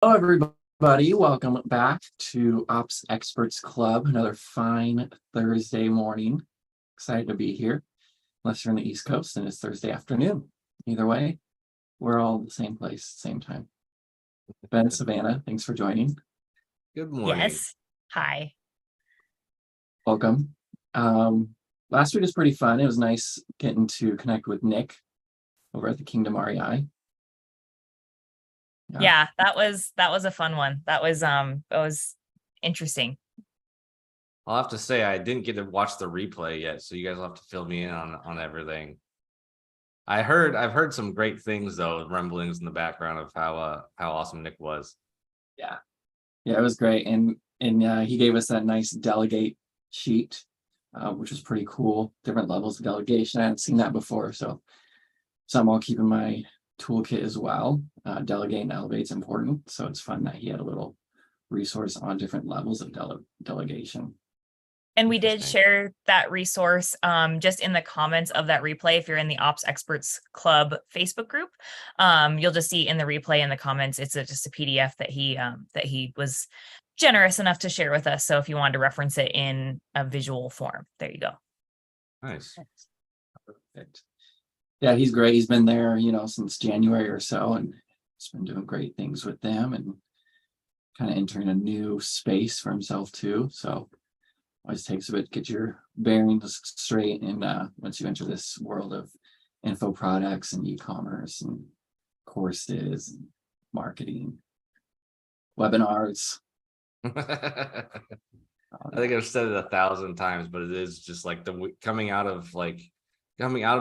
Hello, everybody. Welcome back to Ops Experts Club. Another fine Thursday morning. Excited to be here. Unless you're on the East Coast and it's Thursday afternoon. Either way, we're all in the same place, same time. Ben, Savannah, thanks for joining. Good morning. Yes. Hi. Welcome. Last week was pretty fun. It was nice getting to connect with Nick over at the Kingdom REI. Yeah, that was a fun one. That was interesting. I'll have to say I didn't get to watch the replay yet, so you guys will have to fill me in on everything. I've heard some great things though, rumblings in the background of how awesome Nick was. Yeah, it was great, and he gave us that nice delegate sheet, which was pretty cool. Different levels of delegation. I hadn't seen that before, so something I'll keep in my toolkit as well. Delegate and elevate is important, so it's fun that he had a little resource on different levels of delegation. And we did share that resource just in the comments of that replay. If you're in the Ops Experts Club Facebook group, you'll just see in the replay in the comments, it's just a PDF that he was generous enough to share with us. So if you wanted to reference it in a visual form, there you go. Nice. Perfect. Yeah, he's great. He's been there, since January or so, and he's been doing great things with them and kind of entering a new space for himself too. So always takes a bit to get your bearings straight. And once you enter this world of info products and e-commerce and courses and marketing, webinars. I think I've said it 1,000 times, but it is just like coming out of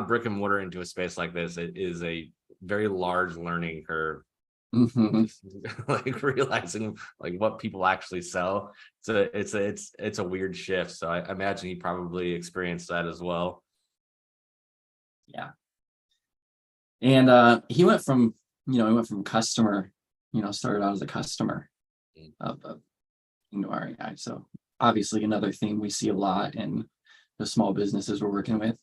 brick and mortar into a space like this. It is a very large learning curve. Mm-hmm. Like realizing like what people actually sell. So it's a weird shift. So I imagine he probably experienced that as well. Yeah. And he went from customer, started out as a customer of Kingdom REI. So obviously another theme we see a lot in the small businesses we're working with.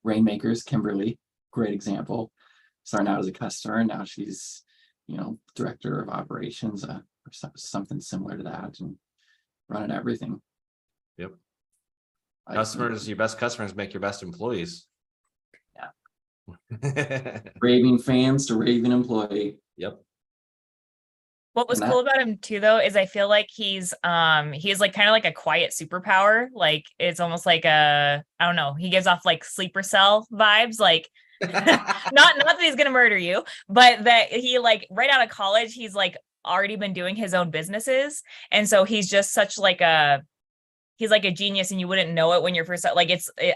Rainmakers, Kimberly, great example. Starting out as a customer, now she's, director of operations or something similar to that, and running everything. Yep. Your best customers make your best employees. Yeah. Raving fans to raving employee. Yep. What was cool about him too, though, is I feel like he's like kind of like a quiet superpower. Like it's almost like I don't know, he gives off like sleeper cell vibes, like not that he's gonna murder you, but that he like right out of college, he's like already been doing his own businesses. And so he's just such like he's like a genius, and you wouldn't know it when you're first like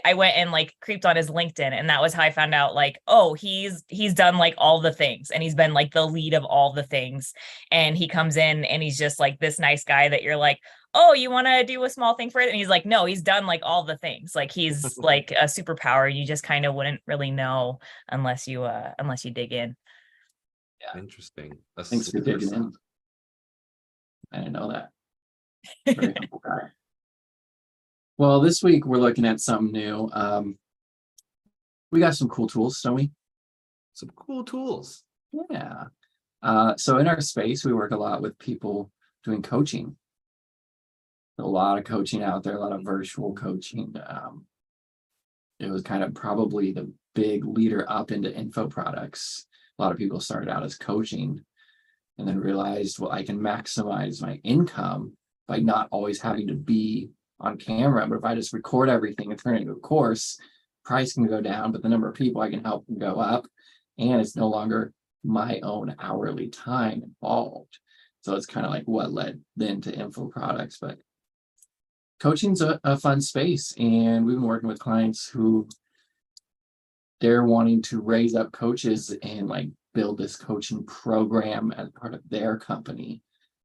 I went and like creeped on his LinkedIn, and that was how I found out like, oh, he's done like all the things, and he's been like the lead of all the things. And he comes in and he's just like this nice guy that you're like, oh, you want to do a small thing for it? And he's like, no, he's done like all the things. Like he's like a superpower. You just kind of wouldn't really know unless you dig in. Yeah. Interesting. Thanks for digging in. I didn't know that. Very humble guy. Well, this week we're looking at something new. We got some cool tools, don't we? Some cool tools. Yeah. So in our space, we work a lot with people doing coaching. A lot of coaching out there, a lot of virtual coaching. It was kind of probably the big leader up into info products. A lot of people started out as coaching and then realized, well, I can maximize my income by not always having to be on camera. But if I just record everything and turn it into a course, price can go down, but the number of people I can help can go up. And it's no longer my own hourly time involved. So it's kind of like what led then to info products. But coaching's a fun space, and we've been working with clients who they're wanting to raise up coaches and like build this coaching program as part of their company.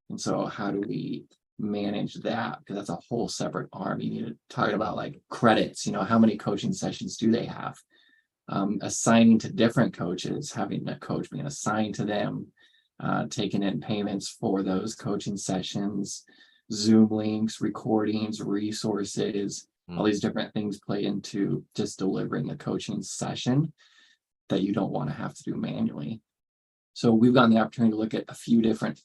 And so how do we manage that? Because that's a whole separate arm. You need to talk about like credits, how many coaching sessions do they have? Assigning to different coaches, having a coach being assigned to them, taking in payments for those coaching sessions, Zoom links, recordings, resources, all these different things play into just delivering the coaching session that you don't want to have to do manually. So we've gotten the opportunity to look at a few different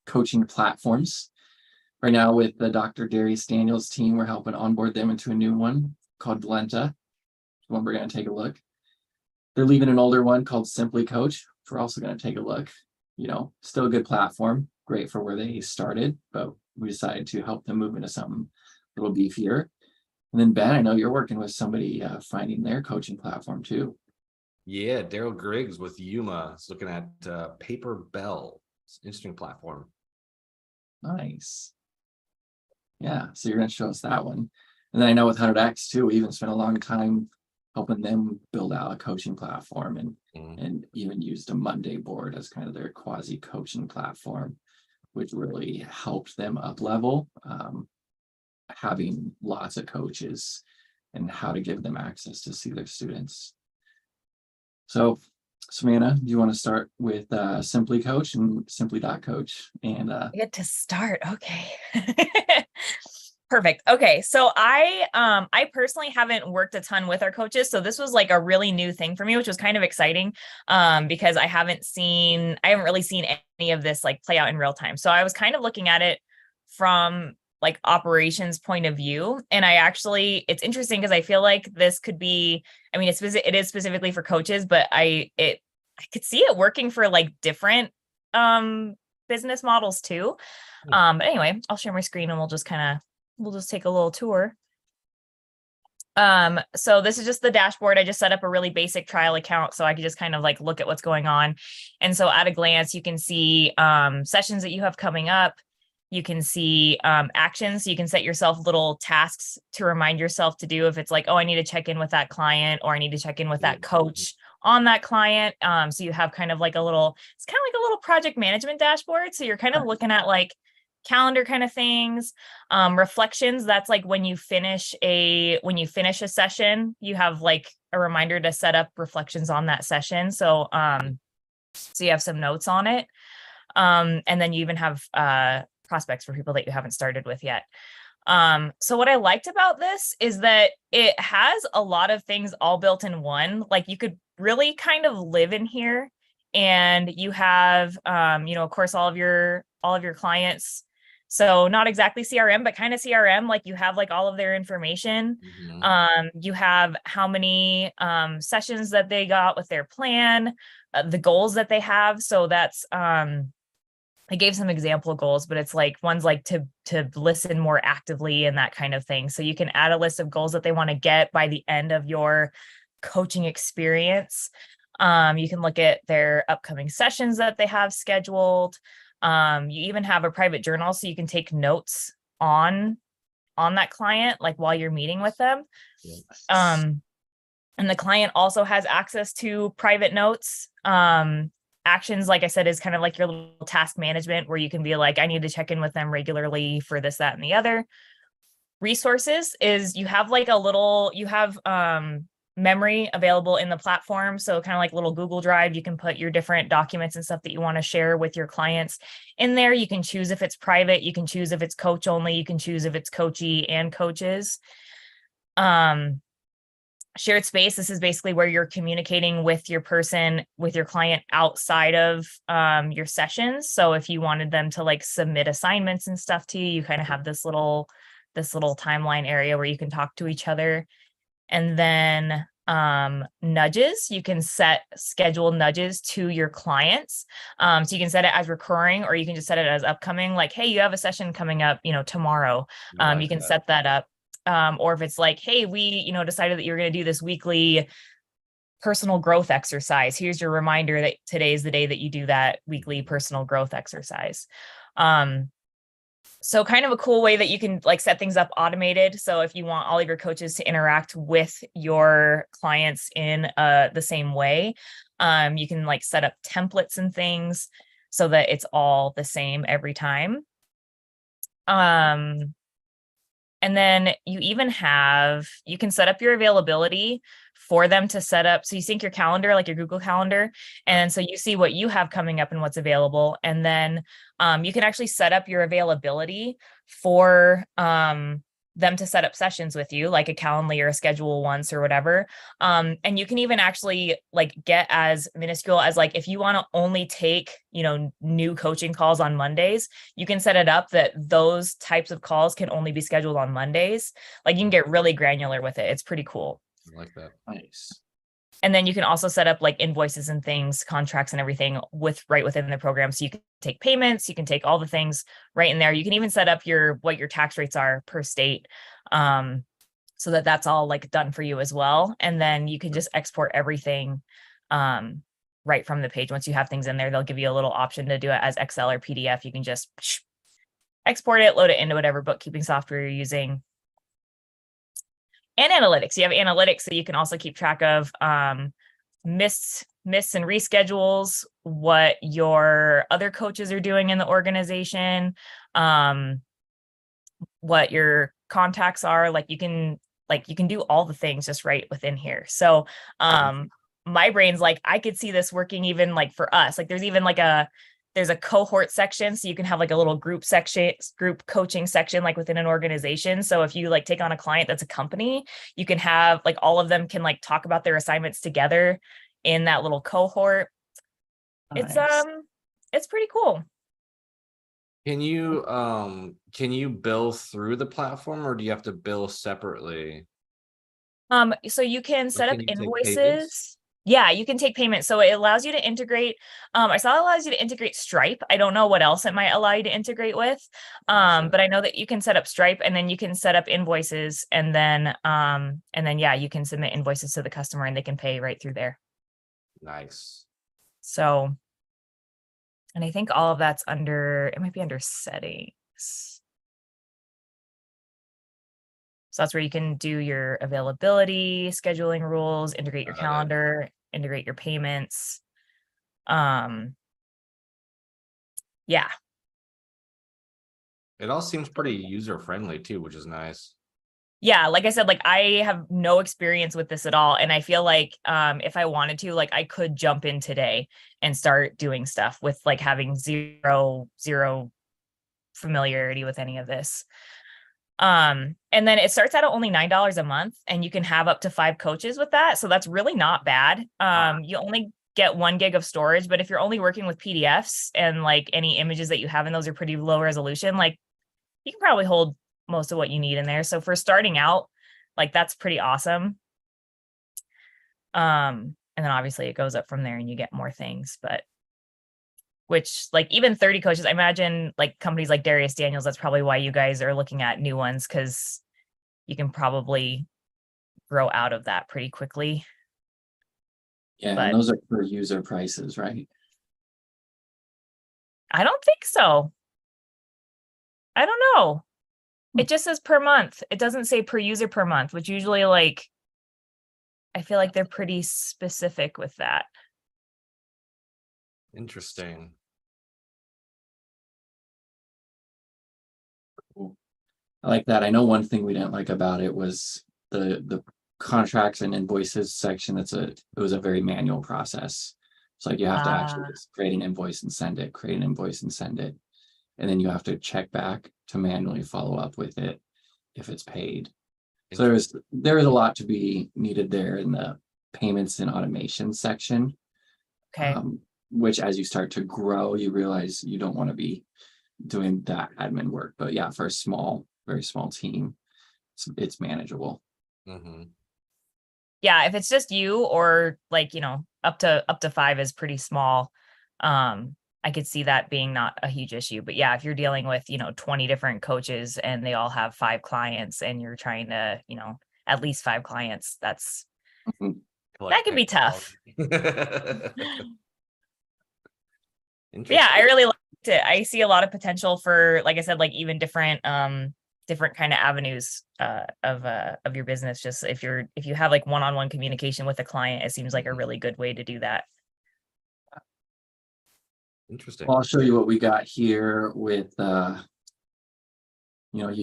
coaching platforms. Right now with the Dr. Darius Daniels team, we're helping onboard them into a new one called Valenta, one we're going to take a look. They're leaving an older one called Simply Coach, which we're also going to take a look. Still a good platform, great for where they started, but we decided to help them move into something a little beefier. And then Ben, I know you're working with somebody finding their coaching platform too. Yeah, Daryl Griggs with Yuma is looking at Paper Bell. It's an interesting platform. Nice. Yeah, so you're going to show us that one. And then I know with 100X too, we even spent a long time helping them build out a coaching platform and even used a Monday board as kind of their quasi coaching platform, which really helped them up level, having lots of coaches and how to give them access to see their students. So Savannah, do you want to start with Simply Coach and Simply.Coach? And I get to start. Okay. Perfect. Okay. So I personally haven't worked a ton with our coaches. So this was like a really new thing for me, which was kind of exciting because I haven't really seen any of this like play out in real time. So I was kind of looking at it from like operations point of view. And it's interesting because I feel like this could be, I mean, it is specifically for coaches, but I could see it working for like different business models too. But anyway, I'll share my screen and we'll just take a little tour. So this is just the dashboard. I just set up a really basic trial account so I could just kind of like look at what's going on. And so at a glance, you can see sessions that you have coming up. You can see actions. So you can set yourself little tasks to remind yourself to do if it's like, oh, I need to check in with that client or I need to check in with that coach on that client. So you have kind of like it's kind of like a little project management dashboard. So you're kind of looking at like calendar kind of things, reflections. That's like when you finish a session, you have like a reminder to set up reflections on that session. So you have some notes on it. And then you even have prospects for people that you haven't started with yet. So what I liked about this is that it has a lot of things all built in one. Like you could really kind of live in here, and you have, of course, all of your clients. So not exactly CRM, but kind of CRM. Like you have like all of their information. You have how many sessions that they got with their plan, the goals that they have. So that's I gave some example goals, but it's like one's like to listen more actively and that kind of thing. So you can add a list of goals that they want to get by the end of your coaching experience. You can look at their upcoming sessions that they have scheduled. You even have a private journal so you can take notes on that client, like while you're meeting with them. And the client also has access to private notes. Actions, like I said, is kind of like your little task management where you can be like, I need to check in with them regularly for this, that, and the other. Resources is you have memory available in the platform. So kind of like little Google Drive, you can put your different documents and stuff that you want to share with your clients in there. You can choose if it's private, you can choose if it's coach only, you can choose if it's coachee and coaches. Shared space, this is basically where you're communicating with your client outside of your sessions. So if you wanted them to like submit assignments and stuff to you, you kind of have this little timeline area where you can talk to each other. And then nudges, you can schedule nudges to your clients. So you can set it as recurring, or you can just set it as upcoming, like, hey, you have a session coming up, tomorrow. You can set that up. Or if it's like, hey, we, decided that you're going to do this weekly personal growth exercise. Here's your reminder that today is the day that you do that weekly personal growth exercise. So kind of a cool way that you can like set things up automated. So if you want all of your coaches to interact with your clients in the same way, you can like set up templates and things so that it's all the same every time. And then you can set up your availability for them to set up. So you sync your calendar, like your Google Calendar. And so you see what you have coming up and what's available. And then you can actually set up your availability for them to set up sessions with you, like a Calendly or a schedule once or whatever. And you can even actually like get as minuscule as like, if you want to only take, new coaching calls on Mondays, you can set it up that those types of calls can only be scheduled on Mondays. Like you can get really granular with it. It's pretty cool. I like that. Nice. And then you can also set up like invoices and things, contracts and everything right within the program. So you can take payments, you can take all the things right in there. You can even set up what your tax rates are per state, so that's all like done for you as well. And then you can just export everything right from the page. Once you have things in there, they'll give you a little option to do it as Excel or PDF. You can just export it, load it into whatever bookkeeping software you're using. And analytics. You have analytics, so you can also keep track of missed and reschedules, what your other coaches are doing in the organization, what your contacts are. Like you can do all the things just right within here. So my brain's like, I could see this working even like for us. Like there's even like there's a cohort section, so you can have like a little group coaching section like within an organization. So if you like take on a client that's a company, you can have like all of them can like talk about their assignments together in that little cohort. Nice. It's pretty cool. Can you bill through the platform, or do you have to bill separately? So you can set up can you take invoices. payments? Yeah, you can take payments. So it allows you to integrate. I saw it allows you to integrate Stripe. I don't know what else it might allow you to integrate with. Gotcha. But I know that you can set up Stripe, and then you can set up invoices, and then yeah, you can submit invoices to the customer and they can pay right through there. Nice. So, and I think all of that's it might be under settings. So that's where you can do your availability, scheduling rules, integrate your Got it. calendar, integrate your payments. Yeah. It all seems pretty user friendly too, which is nice. Yeah, like I said, like I have no experience with this at all. And I feel like if I wanted to, like I could jump in today and start doing stuff with like having zero familiarity with any of this. And then it starts out at only $9 a month, and you can have up to 5 coaches with that. So that's really not bad. You only get 1 gig of storage, but if you're only working with PDFs and like any images that you have in those are pretty low resolution, like you can probably hold most of what you need in there. So for starting out, like that's pretty awesome. And then obviously it goes up from there and you get more things, but which like even 30 coaches, I imagine like companies like Darius Daniels, that's probably why you guys are looking at new ones, because you can probably grow out of that pretty quickly. Yeah, But- and those are per user prices, right? I don't think so. I don't know. It just says per month. It doesn't say per user per month, which usually like, I feel like they're pretty specific with that. Interesting. I like that. I know one thing we didn't like about it was the contracts and invoices section. It was a very manual process. It's like you have to actually just create an invoice and send it, create an invoice and send it. And then you have to check back to manually follow up with it if it's paid. So there is a lot to be needed there in the payments and automation section. Okay. Which as you start to grow, you realize you don't want to be doing that admin work. But yeah, for a very small team, it's manageable. Mm-hmm. Yeah, if it's just you or like, up to 5 is pretty small. I could see that being not a huge issue. But yeah, if you're dealing with, 20 different coaches and they all have 5 clients and you're trying to, at least 5 clients, that can be tough. Yeah, I really liked it. I see a lot of potential for, like I said, like even different kind of avenues of your business. Just if you have like one-on-one communication with a client, it seems like a really good way to do that. Interesting. Well, I'll show you what we got here with you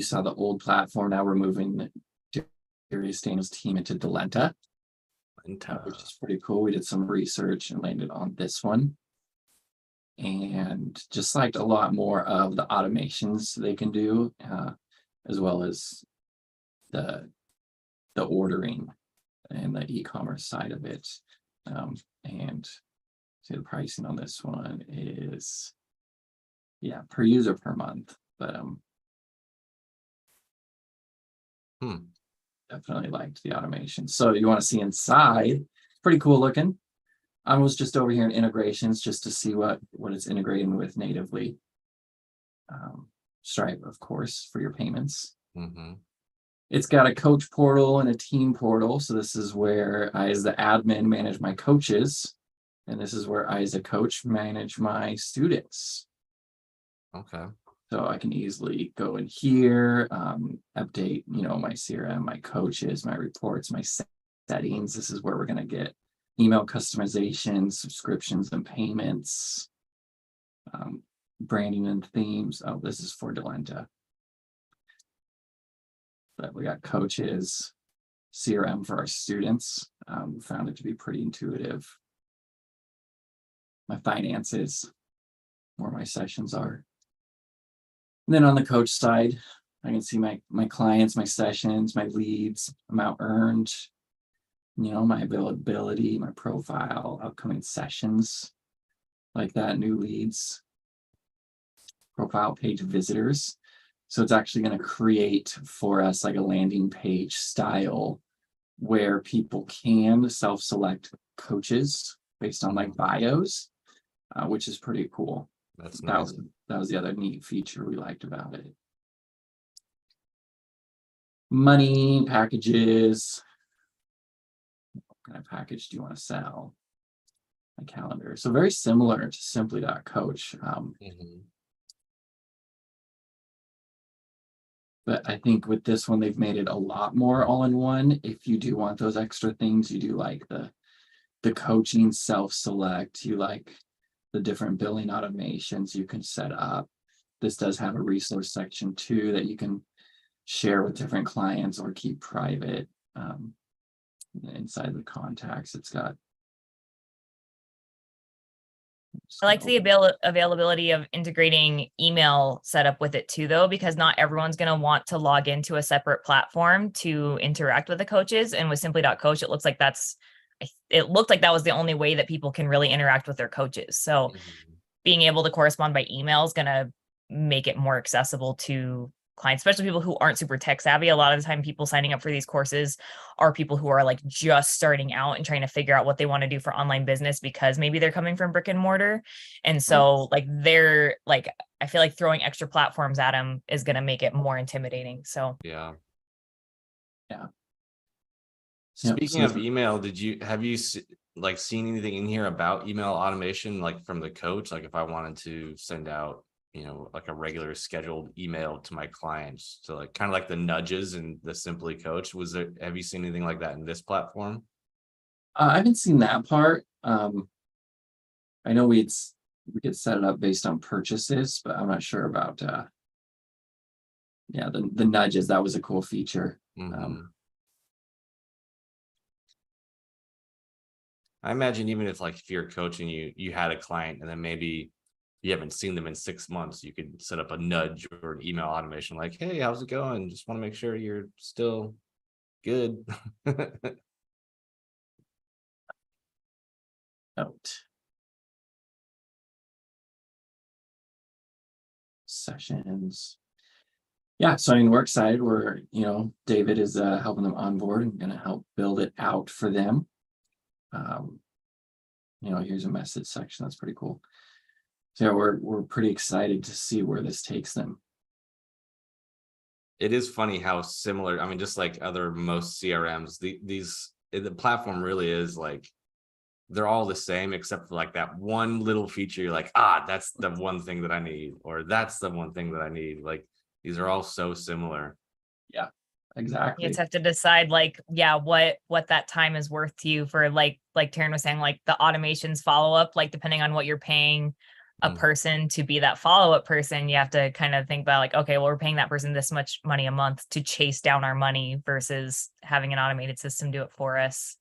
saw the old platform. Now we're moving Darius Daniels' team into Delenta, which is pretty cool. We did some research and landed on this one. And just liked a lot more of the automations they can do, as well as the ordering and the e-commerce side of it. And see the pricing on this one is, yeah, per user per month, but definitely liked the automation. So you want to see inside, pretty cool looking. I was just over here in integrations just to see what it's integrating with natively. Stripe, of course, for your payments. It's got a coach portal and a team portal. So this is where I, as the admin, manage my coaches. And this is where I, as a coach, manage my students. Okay. So I can easily go in here, update, my CRM, my coaches, my reports, my settings. This is where we're going to get email customization, subscriptions and payments, branding and themes. Oh, this is for Delenta. But we got coaches, CRM for our students. Found it to be pretty intuitive. My finances, where my sessions are. And then on the coach side, I can see my clients, my sessions, my leads, amount earned, my availability, my profile, upcoming sessions, like that, new leads, profile page visitors. So it's actually going to create for us like a landing page style where people can self-select coaches based on like bios, which is pretty cool. That's nice. That was the other neat feature we liked about it. Money, packages. What kind of package do you want to sell? My calendar. So very similar to Simply.coach. But I think with this one, they've made it a lot more all-in-one. If you do want those extra things, you do like the coaching self-select, you like the different billing automations you can set up. This does have a resource section too that you can share with different clients or keep private. Inside the contacts, it's got. I like the availability of integrating email setup with it too, though, because not everyone's going to want to log into a separate platform to interact with the coaches. And with Simply.coach, it looked like that was the only way that people can really interact with their coaches. So being able to correspond by email is going to make it more accessible to clients, especially people who aren't super tech savvy. A lot of the time people signing up for these courses are people who are like just starting out and trying to figure out what they want to do for online business because maybe they're coming from brick and mortar. And so like they're like, I feel like throwing extra platforms at them is going to make it more intimidating. So yeah. Yeah. Speaking of email, have you seen anything in here about email automation, like from the coach? Like if I wanted to send out, like a regular scheduled email to my clients, so like kind of like the nudges and the Simply Coach, have you seen anything like that in this platform? I haven't seen that part. I know we could set it up based on purchases, but I'm not sure about the nudges. That was a cool feature. I imagine even if you're coaching, you had a client and then maybe you haven't seen them in 6 months, you could set up a nudge or an email automation like, hey, how's it going? Just want to make sure you're still good. Note. Sessions. Yeah, so we're excited. David is helping them onboard and going to help build it out for them. Here's a message section. That's pretty cool. So we're pretty excited to see where this takes them. It is funny how similar, I mean, just like most CRMs, the platform really is like, they're all the same, except for like that one little feature. You're like, that's the one thing that I need, or that's the one thing that I need. Like these are all so similar. Yeah, exactly. You just have to decide what that time is worth to you for like Taryn was saying, like the automations follow up, like depending on what you're paying a person to be that follow-up person, you have to kind of think about like, okay, well, we're paying that person this much money a month to chase down our money versus having an automated system do it for us.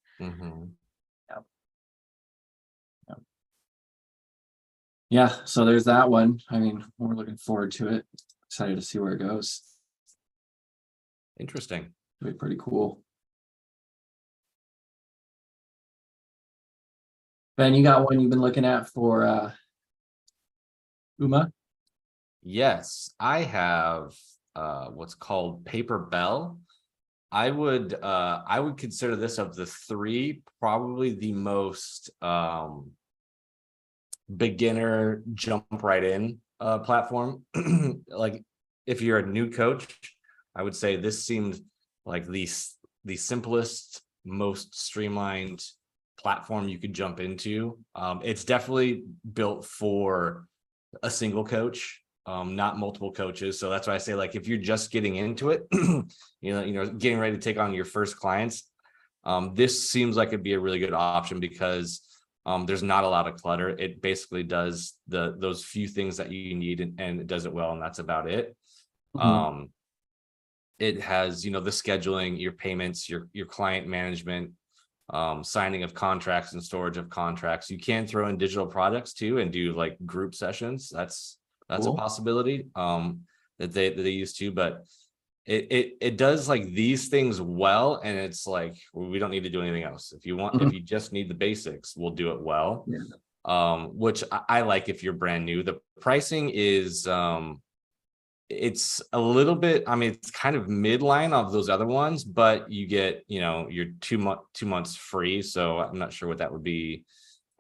Yeah, so there's that one. I mean, we're looking forward to it. Excited to see where it goes. Interesting. It'd be pretty cool. Ben, you got one you've been looking at for Uma? Yes, I have what's called Paper Bell. I would consider this of the three probably the most beginner jump right in platform. Like if you're a new coach, I would say this seemed like the simplest, most streamlined platform you could jump into. It's definitely built for a single coach, not multiple coaches. So that's why I say, like, if you're just getting into it, you know, getting ready to take on your first clients, this seems like it'd be a really good option because there's not a lot of clutter. It basically does those few things that you need, and it does it well, and that's about it. Mhm. It has, you know, the scheduling, your payments, your client management, signing of contracts and storage of contracts. You can throw in digital products too and do like group sessions. That's Cool. a possibility that they use too, but it does like these things well, and it's like, well, we don't need to do anything else. If you want, if you just need the basics, we'll do it well. Yeah. Which I like if you're brand new. The pricing is it's a little bit, I mean, it's kind of midline of those other ones, but you get, you know, your 2 months free. So I'm not sure what that would be,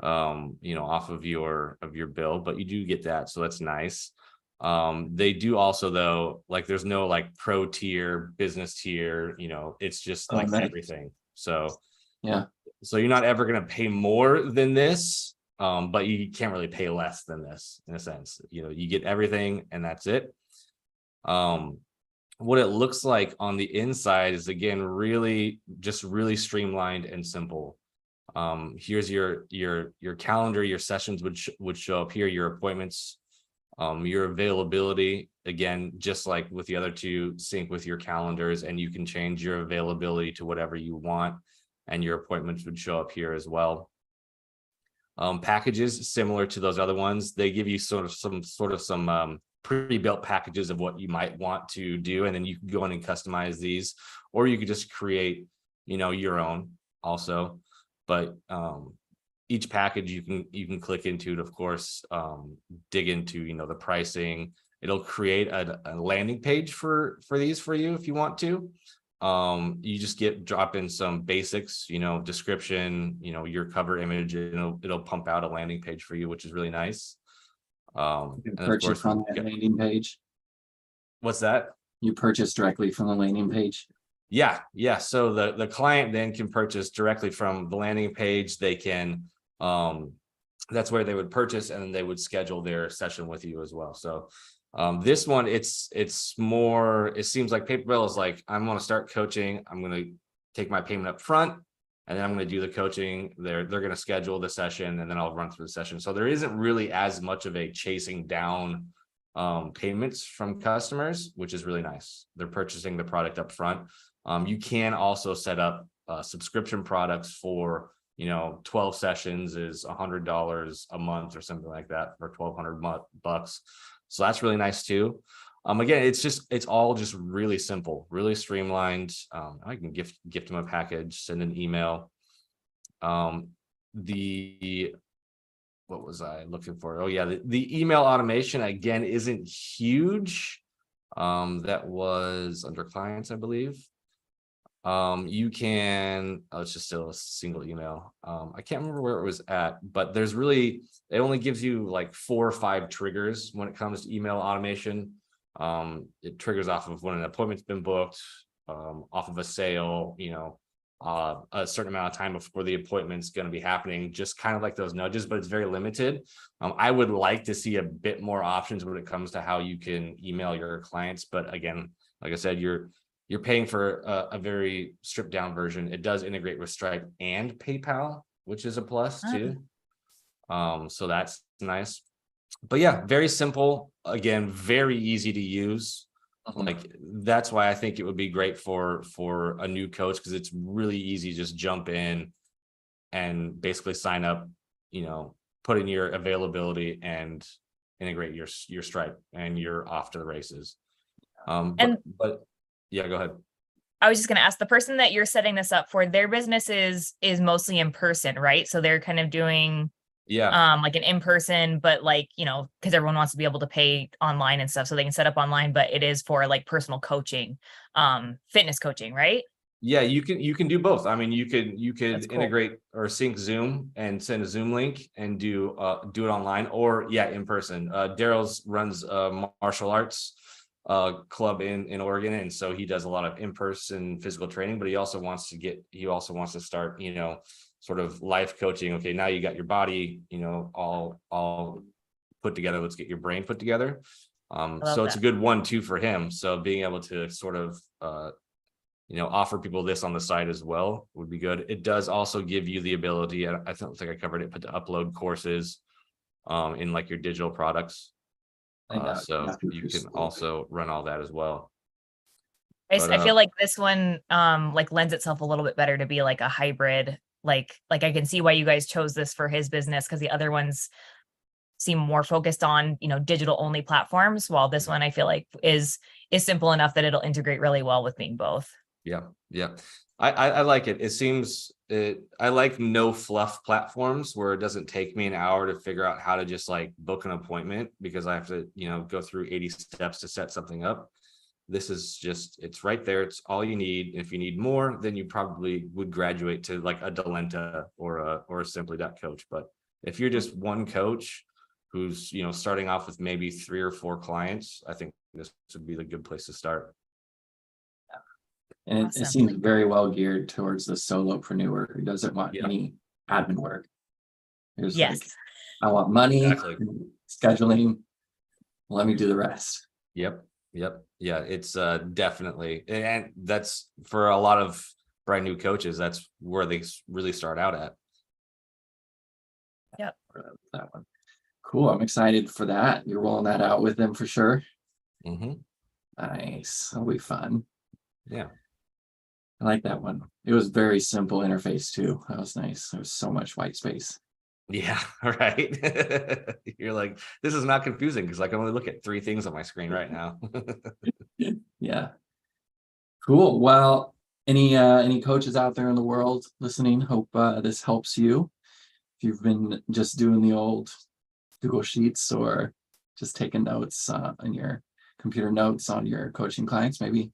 you know, off of your bill, but you do get that. So that's nice. They do also, though, like there's no like pro tier, business tier, you know, it's just Oh, like nice. everything. So Yeah. so you're not ever going to pay more than this, but you can't really pay less than this in a sense. You know, you get everything and that's it. What it looks like on the inside is, again, really streamlined and simple. Here's your calendar. Your sessions would show up here, your appointments, your availability, again, just like with the other two, sync with your calendars, and you can change your availability to whatever you want, and your appointments would show up here as well. Packages similar to those other ones, they give you some pre-built packages of what you might want to do, and then you can go in and customize these, or you could just create, you know, your own also. But each package you can click into it, of course, dig into, you know, the pricing. It'll create a landing page for these for you if you want to. You just drop in some basics, you know, description, you know, your cover image, and it'll pump out a landing page for you, which is really nice. You And of purchase course, from that landing page. what's that? You purchase directly from the landing page. Yeah. So the client then can purchase directly from the landing page. They can, that's where they would purchase, and then they would schedule their session with you as well. So this one, it's more, it seems like Paper Bell is like, I'm going to start coaching. I'm going to take my payment up front, and then I'm going to do the coaching. They're going to schedule the session, and then I'll run through the session. So there isn't really as much of a chasing down payments from customers, which is really nice. They're purchasing the product up front. You can also set up subscription products for, you know, 12 sessions is $100 a month or something like that for $1,200 bucks. So that's really nice too. Again, it's all just really simple, really streamlined. I can gift them a package, send an email. What was I looking for? Oh yeah, the email automation, again, isn't huge. That was under clients, I believe. You can, it's just still a single email. I can't remember where it was at, but it only gives you like 4 or 5 triggers when it comes to email automation. It triggers off of when an appointment's been booked, off of a sale, you know, a certain amount of time before the appointment's going to be happening, just kind of like those nudges, but it's very limited. I would like to see a bit more options when it comes to how you can email your clients. But again, like I said, you're paying for a very stripped down version. It does integrate with Stripe and PayPal, which is a plus too. So that's nice. But yeah, very simple. Again, very easy to use. Like that's why I think it would be great for a new coach, because it's really easy to just jump in and basically sign up, you know, put in your availability and integrate your Stripe, and you're off to the races. But yeah, go ahead. I was just going to ask, the person that you're setting this up for, their business is mostly in person, right? So they're kind of doing Yeah. like an in-person, but like, you know, because everyone wants to be able to pay online and stuff, so they can set up online, but it is for like personal coaching, fitness coaching, right? Yeah, you can do both. I mean, you could That's cool. integrate or sync Zoom and send a Zoom link and do it online, or yeah, in person. Daryl's runs a martial arts club in Oregon, and so he does a lot of in-person physical training, but he also wants to start, you know, sort of life coaching. Okay, now you got your body, you know, all put together. Let's get your brain put together. I love So it's a that. good 1-2 for him. So being able to sort of you know, offer people this on the side as well would be good. It does also give you the ability, I don't think I covered it, but to upload courses in like your digital products. I think So that's you pretty can sweet. also run all that as well. I feel like this one like lends itself a little bit better to be like a hybrid. Like I can see why you guys chose this for his business, because the other ones seem more focused on, you know, digital only platforms, while this one I feel like is simple enough that it'll integrate really well with being both. Yeah, yeah. I like it. It seems I like no fluff platforms where it doesn't take me an hour to figure out how to just like book an appointment because I have to, you know, go through 80 steps to set something up. This is just, it's right there. It's all you need. If you need more, then you probably would graduate to like a Delenta or a Simply.coach. But if you're just one coach who's, you know, starting off with maybe 3 or 4 clients, I think this would be the good place to start. And it Awesome. seems very well geared towards the solopreneur who doesn't want Yeah. any admin work. It's like, Yes. I want money, Exactly. scheduling. Let me do the rest. Yep. Yeah, it's definitely, and that's for a lot of brand new coaches, that's where they really start out at. For that one. Cool. I'm excited for that. You're rolling that out with them for sure. Mhm. Nice. That'll be fun. Yeah. I like that one. It was very simple interface too. That was nice. There was so much white space. Yeah, right. You're like, this is not confusing because I can only look at 3 things on my screen right now. Yeah. Cool. Well, any coaches out there in the world listening, hope this helps you. If you've been just doing the old Google Sheets or just taking notes on your computer notes on your coaching clients, maybe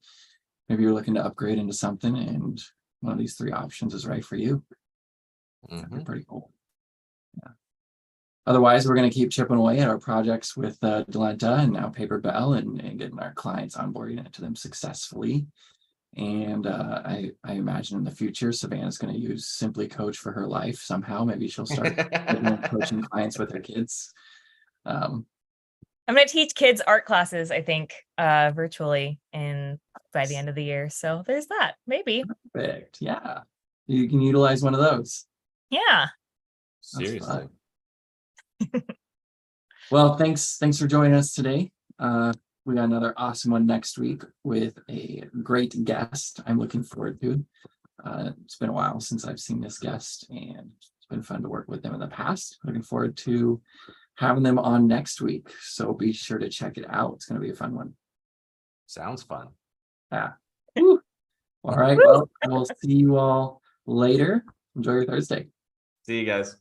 you're looking to upgrade into something and one of these 3 options is right for you. That'd be Mhm. pretty cool. Yeah. Otherwise, we're going to keep chipping away at our projects with Delenta and now Paper Bell and getting our clients onboarding into them successfully. And I imagine in the future, Savannah's going to use Simply Coach for her life somehow. Maybe she'll start coaching clients with her kids. I'm going to teach kids art classes, I think, virtually by the end of the year. So there's that. Maybe. Perfect. Yeah. You can utilize one of those. Yeah. Seriously. fun. Well, thanks for joining us today. We got another awesome one next week with a great guest I'm looking forward to. It's been a while since I've seen this guest and it's been fun to work with them in the past. Looking forward to having them on next week. So be sure to check it out. It's going to be a fun one. Sounds fun. Yeah. Woo. All right. Well, we'll see you all later. Enjoy your Thursday. See you guys.